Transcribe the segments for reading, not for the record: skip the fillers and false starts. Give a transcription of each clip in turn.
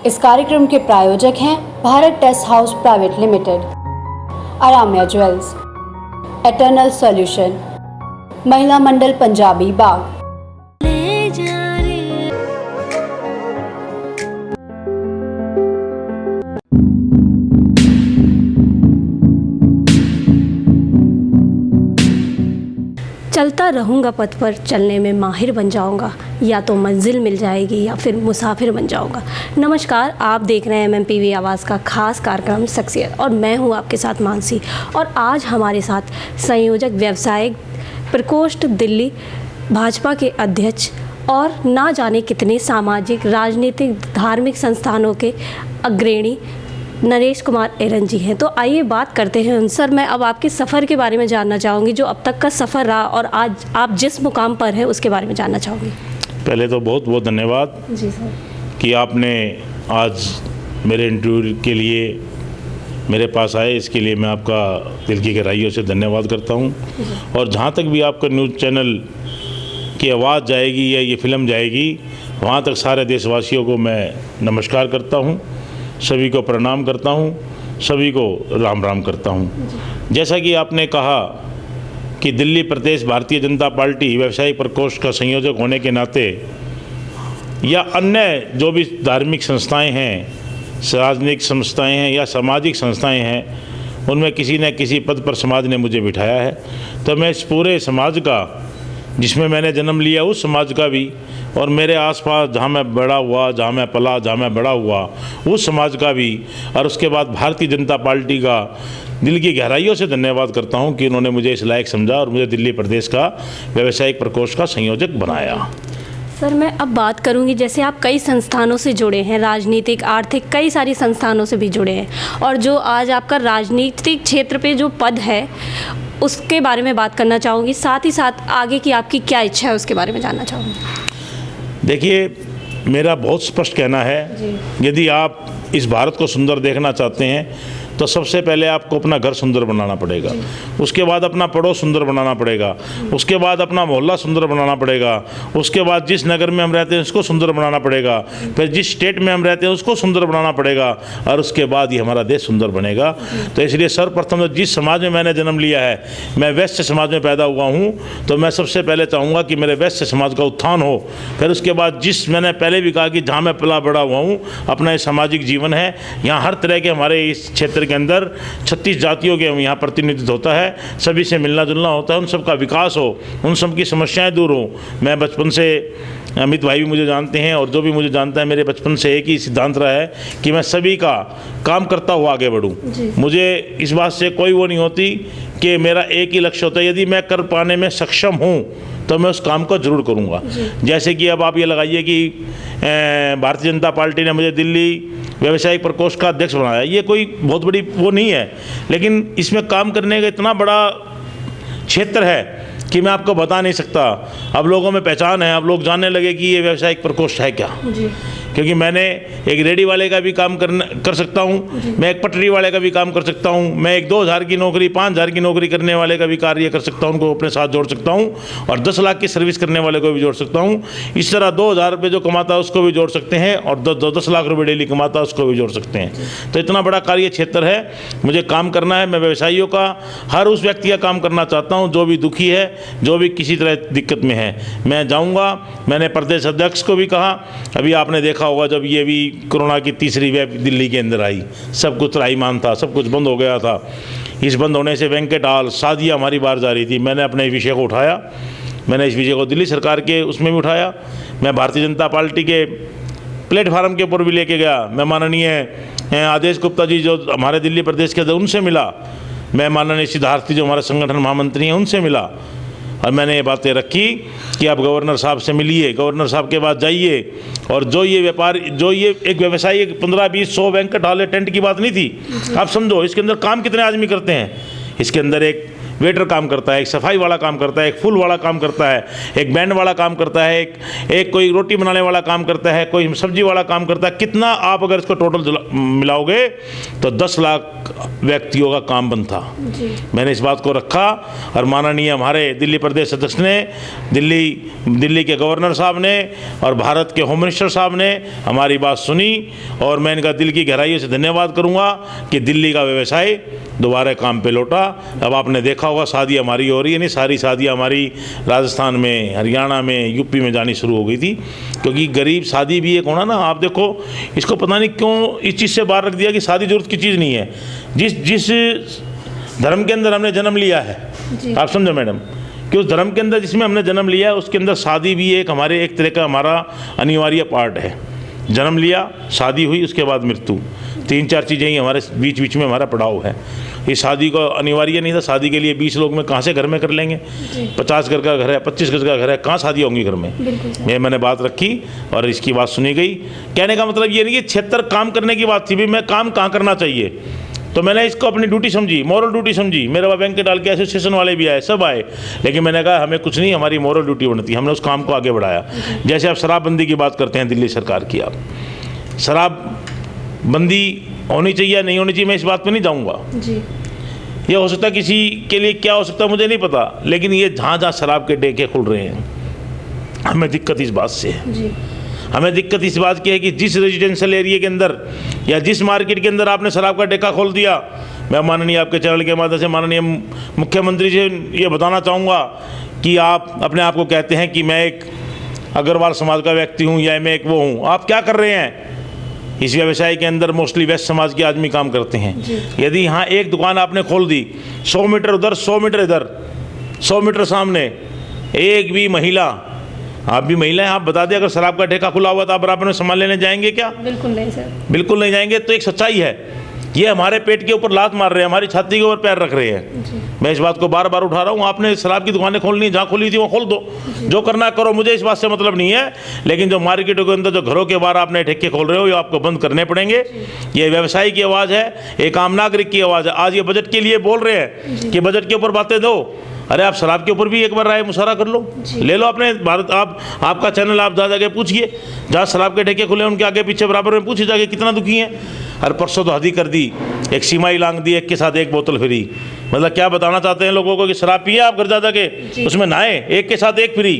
इस कार्यक्रम के प्रायोजक हैं Bharat test house private limited, Aaramya jewels, eternal solution, Mahila Mandal Punjabi बाग। चलता रहूँगा पथ पर, चलने में माहिर बन जाऊँगा, या तो मंजिल मिल जाएगी या फिर मुसाफिर बन जाऊँगा। नमस्कार, आप देख रहे हैं MMPV आवाज़ का खास कार्यक्रम शख्सियत और मैं हूँ आपके साथ मानसी। और आज हमारे साथ संयोजक व्यवसायिक प्रकोष्ठ दिल्ली भाजपा के अध्यक्ष और ना जाने कितने सामाजिक, राजनीतिक, धार्मिक संस्थानों के अग्रणी नरेश कुमार एरन जी हैं। तो आइए बात करते हैं उनसे। सर, मैं अब आपके सफ़र के बारे में जानना चाहूँगी, जो अब तक का सफ़र रहा और आज आप जिस मुकाम पर हैं उसके बारे में जानना चाहूँगी। पहले तो बहुत बहुत धन्यवाद जी सर कि आपने आज मेरे इंटरव्यू के लिए मेरे पास आए, इसके लिए मैं आपका दिल की गहराइयों से धन्यवाद करता हूँ। और जहाँ तक भी आपका न्यूज़ चैनल की आवाज़ जाएगी या ये फिल्म जाएगी, वहाँ तक सारे देशवासियों को मैं नमस्कार करता हूँ, सभी को प्रणाम करता हूँ, सभी को राम राम करता हूँ। जैसा कि आपने कहा कि दिल्ली प्रदेश भारतीय जनता पार्टी व्यवसायिक प्रकोष्ठ का संयोजक होने के नाते या अन्य जो भी धार्मिक संस्थाएं हैं, राजनीतिक संस्थाएं हैं या सामाजिक संस्थाएं हैं, उनमें किसी न किसी पद पर समाज ने मुझे बिठाया है। तो मैं इस पूरे समाज का, जिसमें मैंने जन्म लिया उस समाज का भी, और मेरे आसपास जहाँ मैं बड़ा हुआ, जहाँ मैं पला, जहाँ मैं बड़ा हुआ उस समाज का भी, और उसके बाद भारतीय जनता पार्टी का दिल की गहराइयों से धन्यवाद करता हूँ कि उन्होंने मुझे इस लायक समझा और मुझे दिल्ली प्रदेश का व्यवसायिक प्रकोष्ठ का संयोजक बनाया। सर, मैं अब बात करूंगी, जैसे आप कई संस्थानों से जुड़े हैं, राजनीतिक, आर्थिक, कई सारी संस्थानों से भी जुड़े हैं, और जो आज आपका राजनीतिक क्षेत्र पे जो पद है उसके बारे में बात करना चाहूँगी। साथ ही साथ आगे की आपकी क्या इच्छा है उसके बारे में जानना चाहूँगी। देखिए, मेरा बहुत स्पष्ट कहना है, यदि आप इस भारत को सुंदर देखना चाहते हैं तो सबसे पहले आपको अपना घर सुंदर बनाना पड़ेगा, उसके बाद अपना पड़ोस सुंदर बनाना पड़ेगा, उसके बाद अपना मोहल्ला सुंदर बनाना पड़ेगा, उसके बाद जिस नगर में हम रहते हैं उसको सुंदर बनाना पड़ेगा, फिर जिस स्टेट में हम रहते हैं उसको सुंदर बनाना पड़ेगा, और उसके बाद ही हमारा देश सुंदर बनेगा। तो इसलिए सर्वप्रथम तो जिस समाज में मैंने जन्म लिया है, मैं वैश्य समाज में पैदा हुआ हूँ, तो मैं सबसे पहले चाहूँगा कि मेरे वैश्य समाज का उत्थान हो। फिर उसके बाद जिस, मैंने पहले भी कहा कि जहाँ मैं पला बड़ा हुआ हूँ, अपना ये सामाजिक जीवन है, यहाँ हर तरह के हमारे इस क्षेत्र के अंदर 36 जातियों के यहाँ प्रतिनिधित्व होता है, सभी से मिलना जुलना होता है, उन सब का विकास हो, उन सब की समस्याएं दूर हो। मैं बचपन से, अमित भाई भी मुझे जानते हैं और जो भी मुझे जानता है, मेरे बचपन से एक ही सिद्धांत रहा है कि मैं सभी का काम करता हुआ आगे बढ़ूँ। मुझे इस बात से कोई वो नहीं होती कि मेरा एक ही लक्ष्य होता है, यदि मैं कर पाने में सक्षम हूँ तो मैं उस काम को ज़रूर करूँगा। जैसे कि अब आप ये लगाइए कि भारतीय जनता पार्टी ने मुझे दिल्ली व्यवसायिक प्रकोष्ठ का अध्यक्ष बनाया, ये कोई बहुत बड़ी वो नहीं है, लेकिन इसमें काम करने का इतना बड़ा क्षेत्र है कि मैं आपको बता नहीं सकता। अब लोगों में पहचान है, अब लोग जानने लगे कि ये व्यवसायिक प्रकोष्ठ है क्या। क्योंकि मैंने एक रेडी वाले का भी काम कर सकता हूँ, मैं एक पटरी वाले का भी काम कर सकता हूँ, मैं एक 2000 की नौकरी, 5000 की नौकरी करने वाले का भी कार्य कर सकता हूँ, उनको अपने साथ जोड़ सकता हूँ, और 10 लाख की सर्विस करने वाले को भी जोड़ सकता हूँ। इस तरह 2000 रुपये जो कमाता है उसको भी जोड़ सकते हैं, और 10 लाख रुपये डेली कमाता है उसको भी जोड़ सकते हैं। तो इतना बड़ा कार्य क्षेत्र है, मुझे काम करना है। मैं व्यवसायियों का, हर उस व्यक्ति का काम करना चाहता हूँ जो भी दुखी है, जो भी किसी तरह दिक्कत में है। मैं जाऊँगा, मैंने प्रदेश अध्यक्ष को भी कहा, अभी आपने देखा होगा जब ये भी कोरोना की तीसरी वेव दिल्ली के अंदर आई, सब कुछ त्राहीमाम था, सब कुछ बंद हो गया था। इस बंद होने से वेंकट हॉल, शादियाँ हमारी बाहर जा रही थी, मैंने अपने विषय को उठाया, मैंने इस विषय को दिल्ली सरकार के उसमें भी उठाया, मैं भारतीय जनता पार्टी के प्लेटफार्म के ऊपर भी लेके गया। मैं माननीय आदेश गुप्ता जी जो हमारे दिल्ली प्रदेश के थे उनसे मिला, मैं माननीय सिद्धार्थी जो हमारे संगठन महामंत्री हैं उनसे मिला, और मैंने ये बातें रखी कि आप गवर्नर साहब से मिलिए, गवर्नर साहब के बाद जाइए, और जो ये व्यापार, जो ये एक व्यवसायी 15-20-100 वेंकट हॉल टेंट की बात नहीं थी। आप समझो इसके अंदर काम कितने आदमी करते हैं। इसके अंदर एक वेटर काम करता है, एक सफाई वाला काम करता है, एक फूल वाला काम करता है, एक बैंड वाला काम करता है, एक कोई रोटी बनाने वाला काम करता है, कोई सब्जी वाला काम करता है। कितना आप अगर इसको टोटल मिलाओगे तो 10 लाख व्यक्तियों का काम बनता। मैंने इस बात को रखा और माननीय हमारे दिल्ली प्रदेश अध्यक्ष ने, दिल्ली के गवर्नर साहब ने और भारत के होम मिनिस्टर साहब ने हमारी बात सुनी और मैं इनका दिल की गहराइयों से धन्यवाद करूंगा कि दिल्ली का व्यवसाय दोबारा काम पे लौटा। अब आपने देखा होगा शादी हमारी हो रही है, नहीं सारी शादियाँ हमारी राजस्थान में, हरियाणा में, यूपी में जानी शुरू हो गई थी, क्योंकि गरीब शादी भी एक होना ना, आप देखो इसको पता नहीं क्यों इस चीज़ से बाहर रख दिया कि शादी जरूरत की चीज़ नहीं है। जिस धर्म के अंदर हमने जन्म लिया है, आप समझो मैडम, कि उस धर्म के अंदर जिसमें हमने जन्म लिया है उसके अंदर शादी भी एक हमारे एक तरह का हमारा अनिवार्य पार्ट है। जन्म लिया, शादी हुई, उसके बाद मृत्यु, 3-4 चीज़ें ही हमारे बीच में हमारा पड़ाव है। ये शादी को अनिवार्य नहीं था, शादी के लिए 20 लोग में कहाँ से घर में कर लेंगे, 50 घर का घर है, 25 घर का घर है, कहाँ शादी होंगी घर में। मैंने बात रखी और इसकी बात सुनी गई। कहने का मतलब ये नहीं कि 76 काम करने की बात थी, भी मैं काम कहाँ करना चाहिए, तो मैंने इसको अपनी ड्यूटी समझी, मॉरल ड्यूटी समझी। मेरे पास बैंक के डाल के एसोसिएशन वाले भी आए, सब आए, लेकिन मैंने कहा हमें कुछ नहीं, हमारी मॉरल ड्यूटी बनती है। हमने उस काम को आगे बढ़ाया। जैसे आप शराबबंदी की बात करते हैं दिल्ली सरकार की, आप शराबबंदी होनी चाहिए या नहीं होनी चाहिए, मैं इस बात पर नहीं जाऊँगा। ये हो सकता है किसी के लिए क्या हो सकता है मुझे नहीं पता, लेकिन ये जहाँ शराब के ठेके खुल रहे हैं, हमें दिक्कत इस बात से है। हमें दिक्कत इस बात की है कि जिस रेजिडेंशियल एरिया के अंदर या जिस मार्केट के अंदर आपने शराब का ठेका खोल दिया, मैं माननीय आपके चैनल के माध्यम से माननीय मुख्यमंत्री जी ये बताना चाहूँगा कि आप अपने आप को कहते हैं कि मैं एक अग्रवाल समाज का व्यक्ति हूँ या मैं एक वो हूँ, आप क्या कर रहे हैं इस व्यवसाय के अंदर? मोस्टली वेस्ट समाज के आदमी काम करते हैं। यदि यहाँ एक दुकान आपने खोल दी, 100 मीटर उधर, 100 मीटर इधर, 100 मीटर सामने, एक भी महिला, आप भी महिला हैं, आप बता दें अगर शराब का ठेका खुला हुआ तो आप बराबर में सामान लेने जाएंगे क्या? बिल्कुल नहीं सर, बिल्कुल नहीं जाएंगे। तो एक सच्चाई है, ये हमारे पेट के ऊपर लात मार रहे हैं, हमारी छाती के ऊपर पैर रख रहे हैं। मैं इस बात को बार बार उठा रहा हूँ। आपने शराब की दुकानें खोलनी, जहाँ खोली थी वहाँ खोल दो, जो करना करो, मुझे इस बात से मतलब नहीं है। लेकिन जो मार्केटों के अंदर जो घरों के बाहर आपने ठेके खोल रहे हो, ये आपको बंद करने पड़ेंगे। ये व्यवसायी की आवाज़ है, एक आम नागरिक की आवाज़ है। आज ये बजट के लिए बोल रहे हैं कि बजट के ऊपर बातें दो। अरे आप शराब के ऊपर भी एक बार राय मुशावरा कर लो, ले लो अपने भारत, आपका चैनल, आप जा जाके पूछिए जहाँ शराब के ठेके खुले उनके आगे पीछे बराबर में पूछिए जाके कितना दुखी हैं। हर परसों तो हद ही कर दी, एक सीमाई लांग दी, एक के साथ एक बोतल फ्री। मतलब क्या बताना चाहते हैं लोगों को कि शराब पिए आप घर जा जाके, उसमें नहाए, एक के साथ एक फ्री।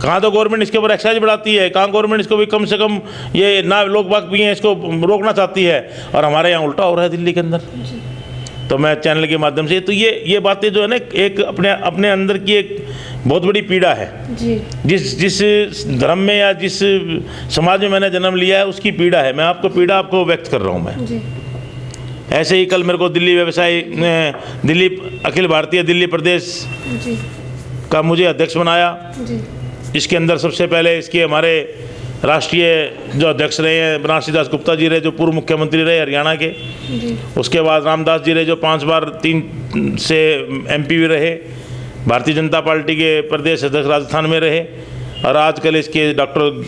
कहाँ तो गवर्नमेंट इसके ऊपर एक्साइज बढ़ाती है, कहाँ गवर्नमेंट इसको भी कम से कम ये ना लोग बाग पिए इसको रोकना चाहती है, और हमारे यहाँ उल्टा हो रहा है दिल्ली के अंदर। तो मैं चैनल के माध्यम से, तो ये बातें जो है ना, एक अपने अंदर की एक बहुत बड़ी पीड़ा है जी। जिस धर्म में या जिस समाज में मैंने जन्म लिया है उसकी पीड़ा है। मैं आपको व्यक्त कर रहा हूँ मैं जी। ऐसे ही कल मेरे को दिल्ली अखिल भारतीय दिल्ली प्रदेश जी का मुझे अध्यक्ष बनाया जी। इसके अंदर सबसे पहले इसके हमारे राष्ट्रीय जो अध्यक्ष रहे हैं बनारसी दास गुप्ता जी रहे, जो पूर्व मुख्यमंत्री रहे हरियाणा के जी। उसके बाद रामदास जी रहे, जो 5 बार 3 से MP भी रहे, भारतीय जनता पार्टी के प्रदेश अध्यक्ष राजस्थान में रहे, और आजकल इसके डॉक्टर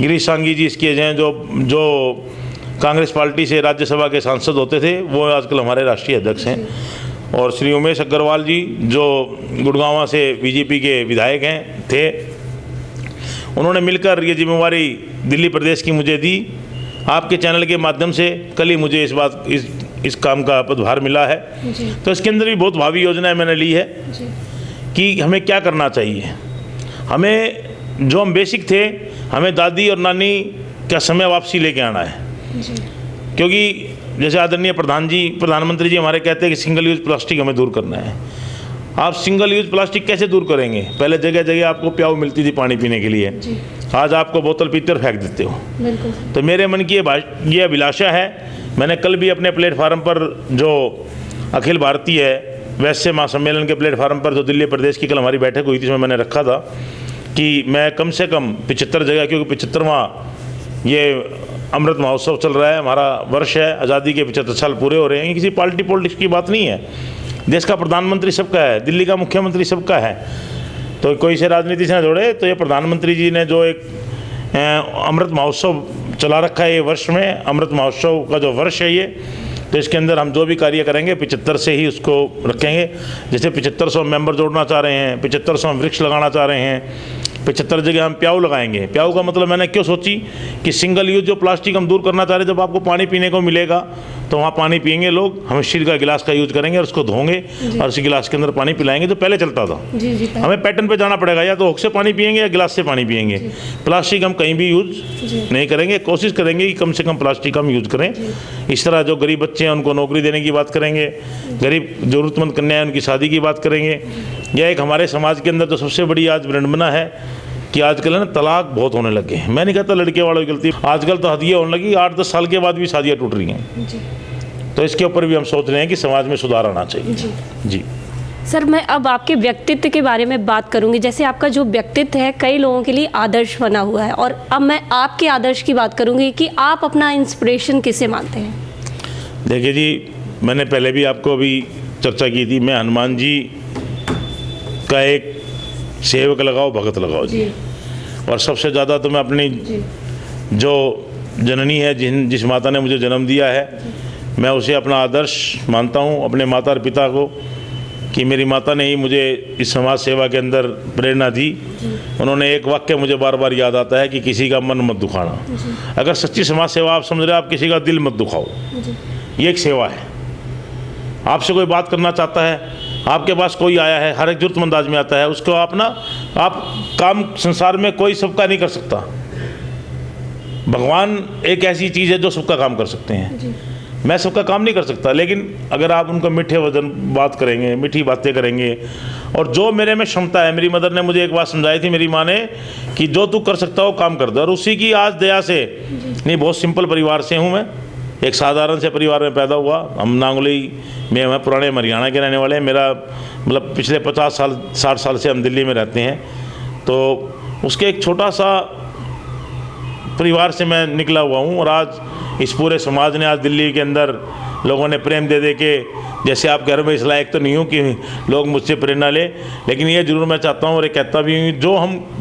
गिरीश सांघी जी इसके हैं जो कांग्रेस पार्टी से राज्यसभा के सांसद होते थे, वो आजकल हमारे राष्ट्रीय अध्यक्ष हैं। और श्री उमेश अग्रवाल जी जो गुड़गांव से BJP के विधायक थे, उन्होंने मिलकर ये जिम्मेवारी दिल्ली प्रदेश की मुझे दी। आपके चैनल के माध्यम से कल ही मुझे इस काम का पदभार मिला है। तो इसके अंदर भी बहुत भावी योजनाएं मैंने ली है कि हमें क्या करना चाहिए। हमें जो हम बेसिक थे, हमें दादी और नानी का समय वापसी लेके आना है जी। क्योंकि जैसे आदरणीय प्रधानमंत्री जी हमारे कहते हैं कि सिंगल यूज़ प्लास्टिक हमें दूर करना है। आप सिंगल यूज़ प्लास्टिक कैसे दूर करेंगे? पहले जगह जगह आपको प्याऊ मिलती थी पानी पीने के लिए, आज आपको बोतल पीते और फेंक देते हो। तो मेरे मन की ये अभिलाषा है। मैंने कल भी अपने प्लेटफार्म पर जो अखिल भारतीय वैश्य महासम्मेलन के प्लेटफार्म पर जो दिल्ली प्रदेश की कल हमारी बैठक हुई थी, इसमें मैंने रखा था कि मैं कम से कम 75 जगह, क्योंकि 75वां ये अमृत महोत्सव चल रहा है, हमारा वर्ष है, आज़ादी के 75 साल पूरे हो रहे हैं। किसी पार्टी पॉलिटिक्स की बात नहीं है, देश का प्रधानमंत्री सबका है, दिल्ली का मुख्यमंत्री सबका है, तो कोई से राजनीति से न जोड़े। तो ये प्रधानमंत्री जी ने जो एक अमृत महोत्सव चला रखा है, ये वर्ष में अमृत महोत्सव का जो वर्ष है, ये तो इसके अंदर हम जो भी कार्य करेंगे 75 से ही उसको रखेंगे। जैसे 7500 मेंबर जोड़ना चाह रहे हैं, 7500 हम वृक्ष लगाना चाह रहे हैं, 75 जगह हम प्याऊ लगाएंगे। प्याऊ का मतलब मैंने क्यों सोची कि सिंगल यूज जो प्लास्टिक हम दूर करना चाह रहे हैं, जब आपको पानी पीने को मिलेगा तो वहाँ पानी पियेंगे लोग, हम स्टील का गिलास का यूज करेंगे और उसको धोएंगे और उसी गिलास के अंदर पानी पिलाएंगे जो पहले चलता था। हमें पैटर्न पे जाना पड़ेगा, या तो हुक से पानी पियेंगे या गिलास से पानी पियेंगे। प्लास्टिक हम कहीं भी यूज नहीं करेंगे, कोशिश करेंगे कि कम से कम प्लास्टिक हम यूज करें। इस तरह जो गरीब बच्चे हैं उनको नौकरी देने की बात करेंगे, गरीब ज़रूरतमंद कन्याएं उनकी शादी की बात करेंगे। यह एक हमारे समाज के अंदर जो सबसे बड़ी आज विडंबना है कि आजकल है ना तलाक बहुत होने लगे हैं। मैं नहीं कहता लड़के वालों की गलती, आजकल तो हद ये होने लगी 8-10 साल के बाद भी शादियाँ टूट रही हैं। तो इसके ऊपर भी हम सोच रहे हैं कि समाज में सुधार आना चाहिए। जी सर, मैं अब आपके व्यक्तित्व के बारे में बात करूंगी। जैसे आपका जो व्यक्तित्व है कई लोगों के लिए आदर्श बना हुआ है, और अब मैं आपके आदर्श की बात करूंगी कि आप अपना इंस्पिरेशन किसे मानते हैं? देखिए जी, मैंने पहले भी आपको अभी चर्चा की थी, मैं हनुमान जी का एक सेवक लगाओ भगत लगाओ जी। और सबसे ज़्यादा तो मैं अपनी जो जननी है, जिस माता ने मुझे जन्म दिया है, मैं उसे अपना आदर्श मानता हूँ, अपने माता और पिता को, कि मेरी माता ने ही मुझे इस समाज सेवा के अंदर प्रेरणा दी। उन्होंने एक वाक्य मुझे बार बार याद आता है कि किसी का मन मत दुखाना। अगर सच्ची समाज सेवा आप समझ रहे हो, आप किसी का दिल मत दुखाओ, ये एक सेवा है। आपसे कोई बात करना चाहता है, आपके पास कोई आया है, हर एक जरूरतमंद आदमी आता है, उसको आप काम संसार में कोई सबका नहीं कर सकता। भगवान एक ऐसी चीज़ है जो सबका काम कर सकते हैं। मैं सबका काम नहीं कर सकता, लेकिन अगर आप उनको मीठे वजन बात करेंगे, मीठी बातें करेंगे, और जो मेरे में क्षमता है, मेरी मदर ने मुझे एक बात समझाई थी, मेरी माँ ने, कि जो तू कर सकता हो काम कर दो। और उसी की आज दया से, नहीं बहुत सिंपल परिवार से हूँ मैं, एक साधारण से परिवार में पैदा हुआ। हम नांगली में, मैं पुराने हरियाणा के रहने वाले हैं। मेरा मतलब पिछले 50 साल 60 साल से हम दिल्ली में रहते हैं। तो उसके एक छोटा सा परिवार से मैं निकला हुआ हूँ, और आज इस पूरे समाज ने, आज दिल्ली के अंदर लोगों ने प्रेम दे दे के, जैसे आप कह रहे हो, इस लायक तो नहीं हूँ कि लोग मुझसे प्रेरणा ले, लेकिन ये जरूर मैं चाहता हूँ और ये कहता भी हूँ,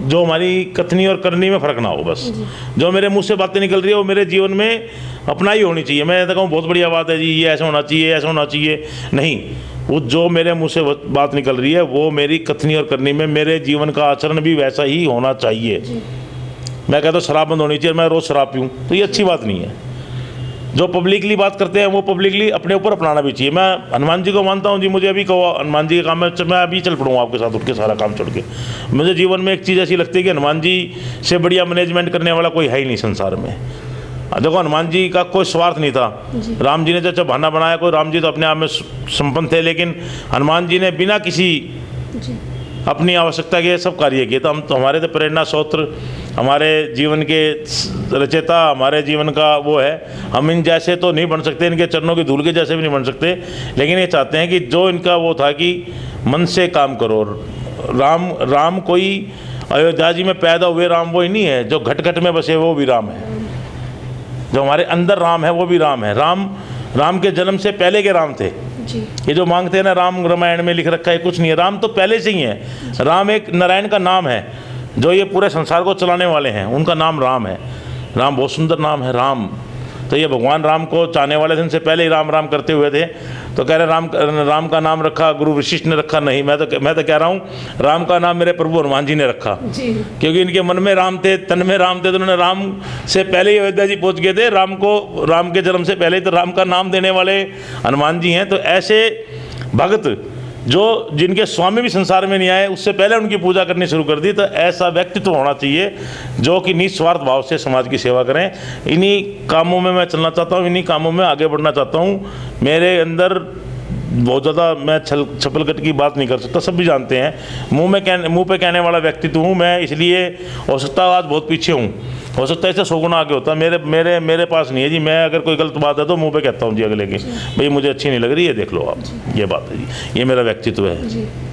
जो हमारी कथनी और करनी में फ़र्क ना हो। बस जो मेरे मुँह से बातें निकल रही है वो मेरे जीवन में अपना ही होनी चाहिए। मैं कहूँ बहुत बढ़िया बात है जी, ये ऐसा होना चाहिए, ऐसा होना चाहिए, नहीं। वो जो मेरे मुँह से बात निकल रही है वो मेरी कथनी और करनी में, मेरे जीवन का आचरण भी वैसा ही होना चाहिए। मैं कहता हूँ शराब बंद होनी चाहिए, मैं रोज़ शराब पीऊँ, तो ये अच्छी बात नहीं है। जो पब्लिकली बात करते हैं वो पब्लिकली अपने ऊपर अपनाना भी चाहिए। मैं हनुमान जी को मानता हूँ जी, मुझे अभी कहो हनुमान जी का काम है, मैं अभी चल पड़ूँगा आपके साथ उठ के, सारा काम छोड़ के। मुझे जीवन में एक चीज़ ऐसी लगती है कि हनुमान जी से बढ़िया मैनेजमेंट करने वाला कोई है ही नहीं संसार में। देखो, हनुमान जी का कोई स्वार्थ नहीं था। राम जी ने जब बहाना बनाया, कोई, राम जी तो अपने आप में संपन्न थे, लेकिन हनुमान जी ने बिना किसी अपनी आवश्यकता के सब कार्य किए। तो हम तो, हमारे तो प्रेरणा स्रोत, हमारे जीवन के रचयिता, हमारे जीवन का वो है। हम इन जैसे तो नहीं बन सकते, इनके चरणों की धूल के जैसे भी नहीं बन सकते, लेकिन ये चाहते हैं कि जो इनका वो था कि मन से काम करो। राम कोई अयोध्या जी में पैदा हुए राम वो ही नहीं है, जो घट घट में बसे वो भी राम है। जो हमारे अंदर राम है वो भी राम है। राम के जन्म से पहले के राम थे। ये जो मांगते हैं ना, राम रामायण में लिख रखा है, कुछ नहीं है। राम तो पहले से ही है। राम एक नारायण का नाम है, जो ये पूरे संसार को चलाने वाले हैं, उनका नाम राम है। राम बहुत सुंदर नाम है, राम। तो ये भगवान राम को चाहने वाले थे, उनसे पहले ही राम राम करते हुए थे। तो कह रहे राम का नाम रखा गुरु वशिष्ठ ने रखा, नहीं, मैं तो कह रहा हूँ राम का नाम मेरे प्रभु हनुमान जी ने रखा, क्योंकि इनके मन में राम थे, तन में राम थे। तो उन्होंने राम से पहले ही अयोध्या जी पहुँच गए थे। राम के जन्म से पहले ही तो राम का नाम देने वाले हनुमान जी हैं। तो ऐसे भक्त जिनके स्वामी भी संसार में नहीं आए, उससे पहले उनकी पूजा करनी शुरू कर दी। तो ऐसा व्यक्तित्व होना चाहिए जो कि निस्वार्थ भाव से समाज की सेवा करें। इन्हीं कामों में मैं चलना चाहता हूँ, इन्हीं कामों में आगे बढ़ना चाहता हूँ। मेरे अंदर बहुत ज़्यादा मैं छपलकट की बात नहीं कर सकता, सब भी जानते हैं। मुंह पे कहने वाला व्यक्तित्व हूँ मैं, इसलिए हो सकता है आज बहुत पीछे हूँ, हो सकता है इससे 100 गुना आगे होता है। मेरे पास नहीं है जी। मैं अगर कोई गलत बात है तो मुंह पे कहता हूँ जी अगले के, भाई मुझे अच्छी नहीं लग रही है, देख लो आप, ये बात है जी, ये मेरा व्यक्तित्व है।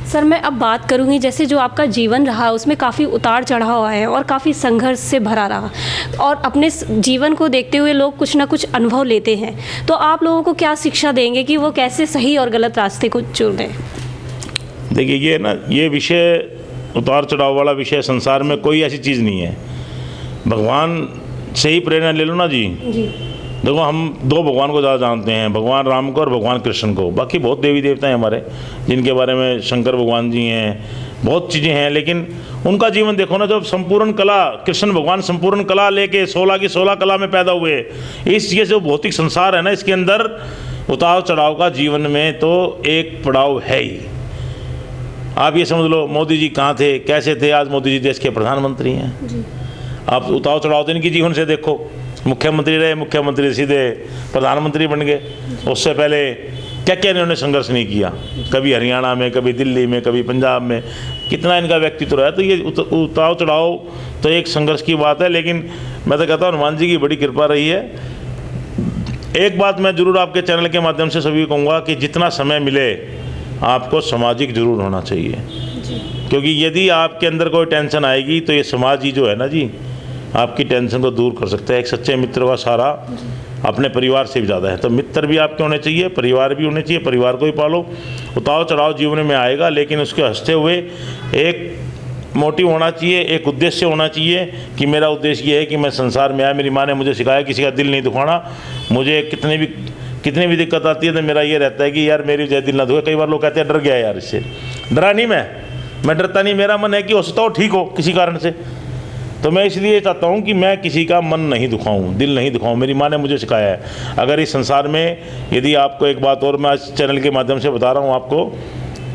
सर, मैं अब बात करूंगी, जैसे जो आपका जीवन रहा उसमें काफ़ी उतार चढ़ाव आए और काफ़ी संघर्ष से भरा रहा, और अपने जीवन को देखते हुए लोग कुछ ना कुछ अनुभव लेते हैं, तो आप लोगों को क्या शिक्षा देंगे कि वो कैसे सही और गलत रास्ते को चुनें? देखिए, ये विषय, उतार चढ़ाव वाला विषय संसार में कोई ऐसी चीज़ नहीं है। भगवान से ही प्रेरणा ले लो ना जी। देखो, हम दो भगवान को ज़्यादा जानते हैं, भगवान राम को और भगवान कृष्ण को। बाकी बहुत देवी देवता हैं हमारे, जिनके बारे में शंकर भगवान जी हैं, बहुत चीज़ें हैं, लेकिन उनका जीवन देखो ना, जब संपूर्ण कला, कृष्ण भगवान संपूर्ण कला लेके 16 की 16 कला में पैदा हुए। इस ये जो भौतिक संसार है ना, इसके अंदर उतार चढ़ाव का जीवन में तो एक पड़ाव है ही। आप ये समझ लो, मोदी जी कहाँ थे, कैसे थे, आज मोदी जी देश के प्रधानमंत्री हैं। आप उतार चढ़ाव तो इनकी जीवन से देखो, मुख्यमंत्री रहे, मुख्यमंत्री सीधे प्रधानमंत्री बन गए। उससे पहले क्या क्या इन्होंने संघर्ष नहीं किया, कभी हरियाणा में, कभी दिल्ली में, कभी पंजाब में, कितना इनका व्यक्तित्व रहा। तो ये उतार चढ़ाव तो एक संघर्ष की बात है, लेकिन मैं तो कहता हूँ हनुमान जी की बड़ी कृपा रही है। एक बात मैं ज़रूर आपके चैनल के माध्यम से सभी को कहूँगा कि जितना समय मिले आपको सामाजिक जरूर होना चाहिए, क्योंकि यदि आपके अंदर कोई टेंशन आएगी तो ये समाज ही जो है ना जी, आपकी टेंशन को दूर कर सकता है। एक सच्चे मित्र का सहारा अपने परिवार से भी ज़्यादा है। तो मित्र भी आपके होने चाहिए, परिवार भी होने चाहिए, परिवार को ही पालो। उतार चढ़ाव जीवन में आएगा, लेकिन उसके हंसते हुए एक मोटिव होना चाहिए, एक उद्देश्य होना चाहिए कि मेरा उद्देश्य ये है कि मैं संसार में आया। मेरी माँ ने मुझे सिखाया किसी का दिल नहीं दुखाना। मुझे कितनी भी दिक्कत आती है तो मेरा ये रहता है कि यार मेरी जय दिल ना दुखे। कई बार लोग कहते हैं डर गया यार, इससे डरा नहीं, मैं डरता नहीं। मेरा मन है कि हो सकता हो ठीक हो किसी कारण से, तो मैं इसलिए चाहता हूँ कि मैं किसी का मन नहीं दुखाऊँ, दिल नहीं दुखाऊँ। मेरी माँ ने मुझे सिखाया है। अगर इस संसार में यदि आपको एक बात और मैं इस चैनल के माध्यम से बता रहा हूँ आपको,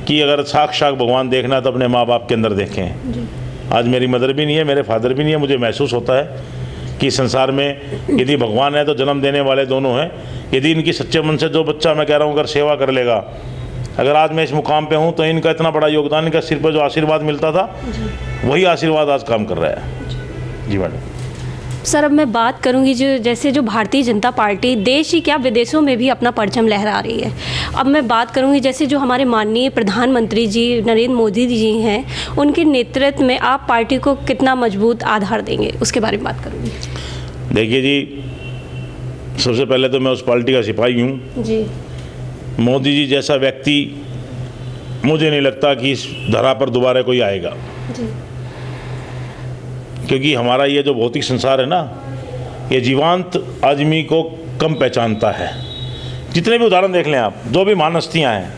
कि अगर साक्षात भगवान देखना है तो अपने माँ बाप के अंदर देखें। आज मेरी मदर भी नहीं है, मेरे फादर भी नहीं है, मुझे महसूस होता है कि संसार में यदि भगवान है तो जन्म देने वाले दोनों हैं। यदि इनकी सच्चे मन से जो बच्चा, मैं कह रहा हूँ, अगर सेवा कर लेगा, अगर आज मैं इस मुकाम पे हूँ तो इनका इतना बड़ा योगदान, इनका सिर पर जो आशीर्वाद मिलता था वही आशीर्वाद आज काम कर रहा है। जी मैडम। सर, अब मैं बात करूंगी जैसे जो भारतीय जनता पार्टी देश ही क्या विदेशों में भी अपना परचम लहरा रही है। अब मैं बात करूंगी जैसे जो हमारे माननीय प्रधानमंत्री जी नरेंद्र मोदी जी हैं, उनके नेतृत्व में आप पार्टी को कितना मजबूत आधार देंगे, उसके बारे में बात करूंगी। देखिए जी, सबसे पहले तो मैं उस पार्टी का सिपाही हूँ जी। मोदी जी जैसा व्यक्ति मुझे नहीं लगता कि इस धरा पर दोबारा कोई आएगा जी। क्योंकि हमारा ये जो भौतिक संसार है ना, ये जीवांत आदमी को कम पहचानता है। जितने भी उदाहरण देख लें आप, जो भी महान हस्तियाँ हैं,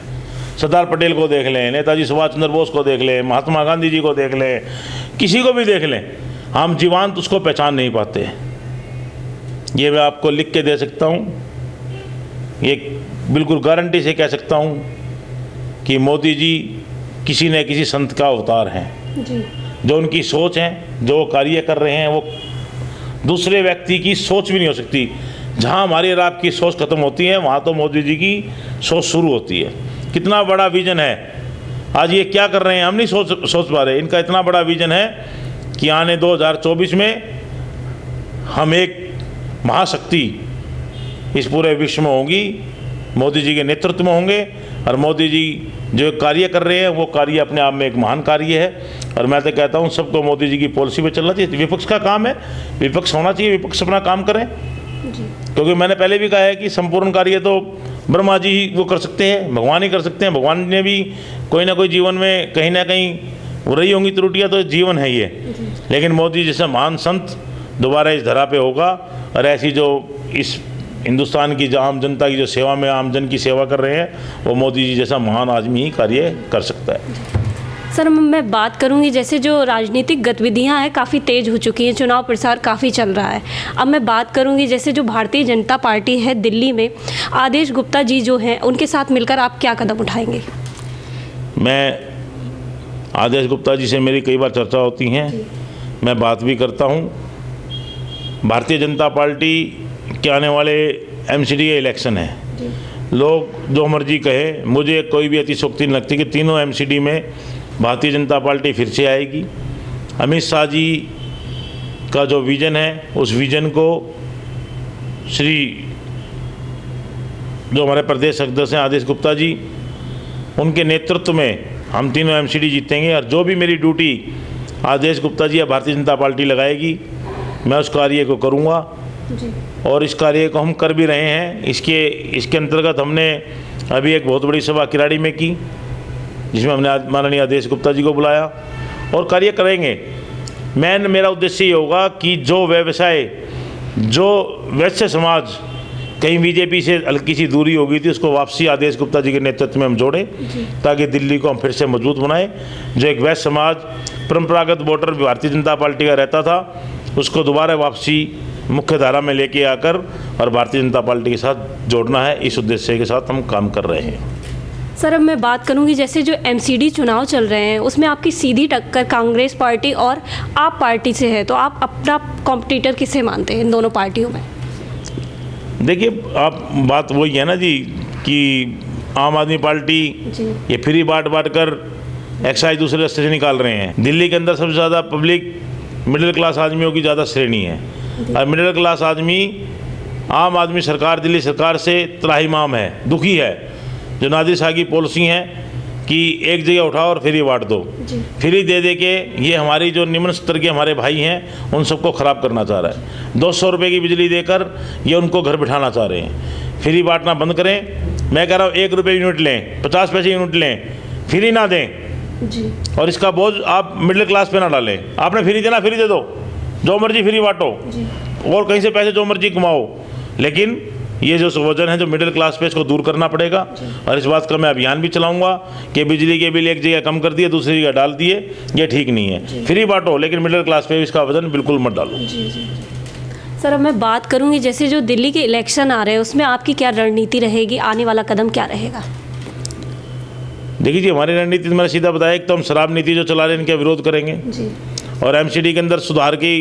सरदार पटेल को देख लें, नेताजी सुभाष चंद्र बोस को देख लें, महात्मा गांधी जी को देख लें, किसी को भी देख लें, हम जीवांत उसको पहचान नहीं पाते। ये मैं आपको लिख के दे सकता हूँ, ये बिल्कुल गारंटी से कह सकता हूँ कि मोदी जी किसी न किसी संत का अवतार हैं जी। जो उनकी सोच है, जो कार्य कर रहे हैं, वो दूसरे व्यक्ति की सोच भी नहीं हो सकती। जहाँ हमारी और आपकी सोच खत्म होती है, वहाँ तो मोदी जी की सोच शुरू होती है। कितना बड़ा विजन है, आज ये क्या कर रहे हैं हम नहीं सोच पा रहे। इनका इतना बड़ा विजन है कि आने 2024 में हम एक महाशक्ति इस पूरे विश्व में होगी, मोदी जी के नेतृत्व में होंगे। और मोदी जी जो कार्य कर रहे हैं वो कार्य अपने आप में एक महान कार्य है। और मैं तो कहता हूँ सबको मोदी जी की पॉलिसी पे चलना चाहिए। विपक्ष का काम है, विपक्ष होना चाहिए, विपक्ष अपना काम करें। क्योंकि मैंने पहले भी कहा है कि संपूर्ण कार्य तो ब्रह्मा जी ही वो कर सकते हैं, भगवान ही कर सकते हैं। भगवान ने भी कोई ना कोई जीवन में कहीं ना कहीं हो रही होंगी त्रुटियाँ, तो जीवन है ये। लेकिन मोदी जैसा महान संत दोबारा इस धरा पे होगा। और ऐसी जो इस हिंदुस्तान की जो आम जनता की जो सेवा में आम जन की सेवा कर रहे हैं, वो मोदी जी जैसा महान आदमी ही कार्य कर सकता है। सर, मैं बात करूंगी जैसे जो राजनीतिक गतिविधियां हैं काफ़ी तेज़ हो चुकी हैं, चुनाव प्रचार काफ़ी चल रहा है। अब मैं बात करूंगी जैसे जो भारतीय जनता पार्टी है दिल्ली में, आदेश गुप्ता जी जो हैं, उनके साथ मिलकर आप क्या कदम उठाएंगे? मैं आदेश गुप्ता जी से मेरी कई बार चर्चा होती हैं, मैं बात भी करता हूँ। भारतीय जनता पार्टी के आने वाले एमसीडी इलेक्शन है, लोग जो मर्जी कहे, मुझे कोई भी अतिशोक्ति नहीं लगती कि तीनों एमसीडी में भारतीय जनता पार्टी फिर से आएगी। अमित शाह जी का जो विज़न है, उस विज़न को श्री जो हमारे प्रदेश अध्यक्ष हैं आदेश गुप्ता जी, उनके नेतृत्व में हम तीनों एमसीडी जीतेंगे। और जो भी मेरी ड्यूटी आदेश गुप्ता जी या भारतीय जनता पार्टी लगाएगी, मैं उस कार्य को करूँगा। और इस कार्य को हम कर भी रहे हैं। इसके अंतर्गत हमने अभी एक बहुत बड़ी सभा किराड़ी में की, जिसमें हमने माननीय आदेश गुप्ता जी को बुलाया और कार्य करेंगे। मेरा उद्देश्य ये होगा कि जो व्यवसाय, जो वैश्य समाज कहीं बीजेपी से हल्की सी दूरी हो गई थी, उसको वापसी आदेश गुप्ता जी के नेतृत्व में हम जोड़े ताकि दिल्ली को हम फिर से मजबूत बनाएं। जो एक वैश्य समाज परंपरागत वोटर भारतीय जनता पार्टी का रहता था, उसको दोबारा वापसी मुख्य धारा में लेके आकर और भारतीय जनता पार्टी के साथ जोड़ना है। इस उद्देश्य के साथ हम काम कर रहे हैं। सर, अब मैं बात करूंगी जैसे जो एमसीडी चुनाव चल रहे हैं उसमें आपकी सीधी टक्कर कांग्रेस पार्टी और आप पार्टी से है, तो आप अपना कॉम्पिटिटर किसे मानते हैं इन दोनों पार्टियों में? देखिए, आप बात वही है ना जी कि आम आदमी पार्टी ये फ्री बांट कर एक्साइज दूसरे रास्ते से निकाल रहे हैं। दिल्ली के अंदर सबसे ज़्यादा पब्लिक मिडिल क्लास आदमियों की ज़्यादा श्रेणी है और मिडिल क्लास आदमी आम आदमी सरकार, दिल्ली सरकार से त्राहिमाम है, दुखी है। जो नादिर शाह की पॉलिसी है कि एक जगह उठाओ और फ्री बांट दो, फ्री दे के ये हमारी जो निम्न स्तर के हमारे भाई हैं उन सबको ख़राब करना चाह रहा है। 200 रुपये की बिजली देकर ये उनको घर बिठाना चाह रहे हैं। फ्री बांटना बंद करें। मैं कह रहा हूँ 1 रुपये यूनिट लें, 50 पैसे यूनिट लें, फ्री ना दें जी। और इसका बोझ आप मिडिल क्लास पे ना डालें। आपने फ्री देना, फ्री दे दो, जो मर्जी फ्री बांटो और कहीं से पैसे जो मर्जी कमाओ, लेकिन ये जो वजन है जो मिडिल क्लास पे, इसको दूर करना पड़ेगा। और इस बात का मैं अभियान भी चलाऊंगा कि बिजली के बिल एक जगह कम कर दिए, दूसरी जगह डाल दिए, ये ठीक नहीं है। फ्री बांटो लेकिन मिडिल क्लास पे इसका वजन बिल्कुल मत डालो। सर, अब मैं बात करूंगी जैसे जो दिल्ली के इलेक्शन आ रहे हैं उसमें आपकी क्या रणनीति रहेगी, आने वाला कदम क्या रहेगा? देखिए जी, हमारी रणनीति मैंने सीधा बताया, एक तो हम शराब नीति जो चला रहे हैं इनका विरोध करेंगे और एमसीडी के अंदर सुधार की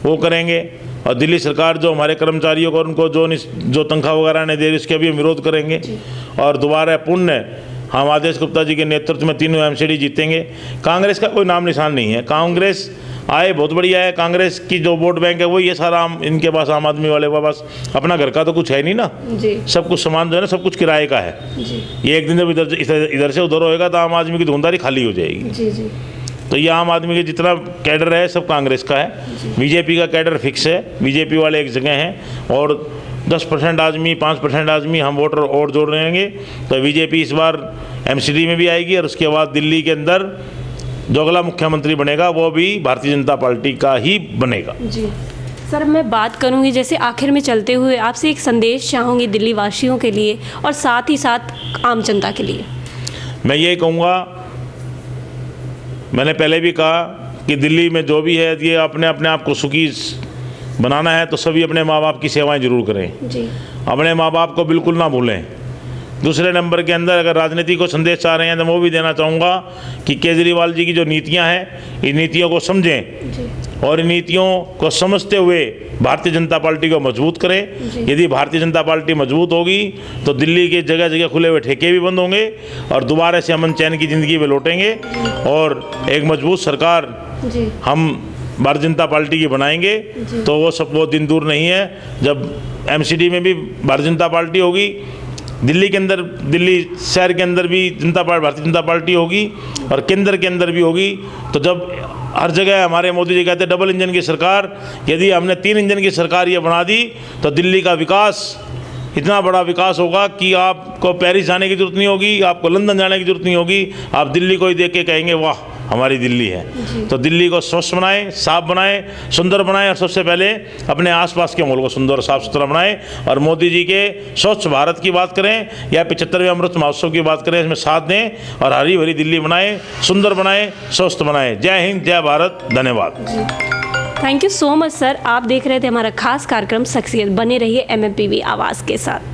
वो करेंगे। और दिल्ली सरकार जो हमारे कर्मचारियों को उनको जो तनख्वाह वगैरह नहीं दे रही उसके भी हम विरोध करेंगे। और दोबारा पुण्य हम आदेश गुप्ता जी के नेतृत्व में तीनों एमसीडी जीतेंगे। कांग्रेस का कोई नाम निशान नहीं है। कांग्रेस आए बहुत बढ़िया है, कांग्रेस की जो वोट बैंक है वही है सारा इनके पास, आम आदमी वाले के पास अपना घर का तो कुछ है नहीं ना जी। सब कुछ सामान जो है ना सब कुछ किराए का है जी। ये एक दिन जब इधर से उधर होएगा तो आम आदमी की दुकानदारी खाली हो जाएगी जी। तो ये आम आदमी के जितना कैडर है सब कांग्रेस का है। बीजेपी का कैडर फिक्स है, बीजेपी वाले एक जगह हैं और 10% आदमी 5% आदमी हम वोटर और जोड़ रहेंगे। तो बीजेपी इस बार एमसीडी में भी आएगी और उसके बाद दिल्ली के अंदर जो अगला मुख्यमंत्री बनेगा वो भी भारतीय जनता पार्टी का ही बनेगा जी। सर, मैं बात करूंगी जैसे आखिर में चलते हुए आपसे एक संदेश चाहूँगी दिल्ली वासियों के लिए और साथ ही साथ आम जनता के लिए। मैं ये कहूँगा, मैंने पहले भी कहा कि दिल्ली में जो भी है ये अपने आप को सुखी बनाना है तो सभी अपने माँ बाप की सेवाएं जरूर करें जी। अपने माँ बाप को बिल्कुल ना भूलें। दूसरे नंबर के अंदर अगर राजनीति को संदेश चाह रहे हैं तो मैं वो भी देना चाहूँगा कि केजरीवाल जी की जो नीतियाँ हैं इन नीतियों को समझें और इन नीतियों को समझते हुए भारतीय जनता पार्टी को मजबूत करें। यदि भारतीय जनता पार्टी मजबूत होगी तो दिल्ली के जगह जगह खुले हुए ठेके भी बंद होंगे और दोबारा से अमन चैन की ज़िंदगी में लौटेंगे और एक मजबूत सरकार हम भारतीय जनता पार्टी की बनाएंगे। तो वो दिन दूर नहीं है जब एमसीडी में भी भारतीय जनता पार्टी होगी, दिल्ली के अंदर, दिल्ली शहर के अंदर भी भारतीय जनता पार्टी होगी और केंद्र के अंदर भी होगी। तो जब हर जगह हमारे मोदी जी कहते हैं डबल इंजन की सरकार, यदि हमने 3 इंजन की सरकार ये बना दी तो दिल्ली का विकास इतना बड़ा विकास होगा कि आपको पेरिस जाने की जरूरत नहीं होगी, आपको लंदन जाने की जरूरत नहीं होगी। आप दिल्ली को ही देख के कहेंगे वाह हमारी दिल्ली है। तो दिल्ली को स्वच्छ बनाएं, साफ बनाएं, सुंदर बनाएं और सबसे पहले अपने आसपास के माहौल को सुंदर और साफ सुथरा बनाएं। और मोदी जी के स्वच्छ भारत की बात करें या 75वें अमृत महोत्सव की बात करें, इसमें साथ दें और हरी भरी दिल्ली बनाएं, सुंदर बनाएं, स्वस्थ बनाएं। जय हिंद, जय भारत, धन्यवाद। Thank you so much sir. आप देख रहे थे हमारा खास कार्यक्रम शख्सियत। बने रहिए MMPV आवाज़ के साथ।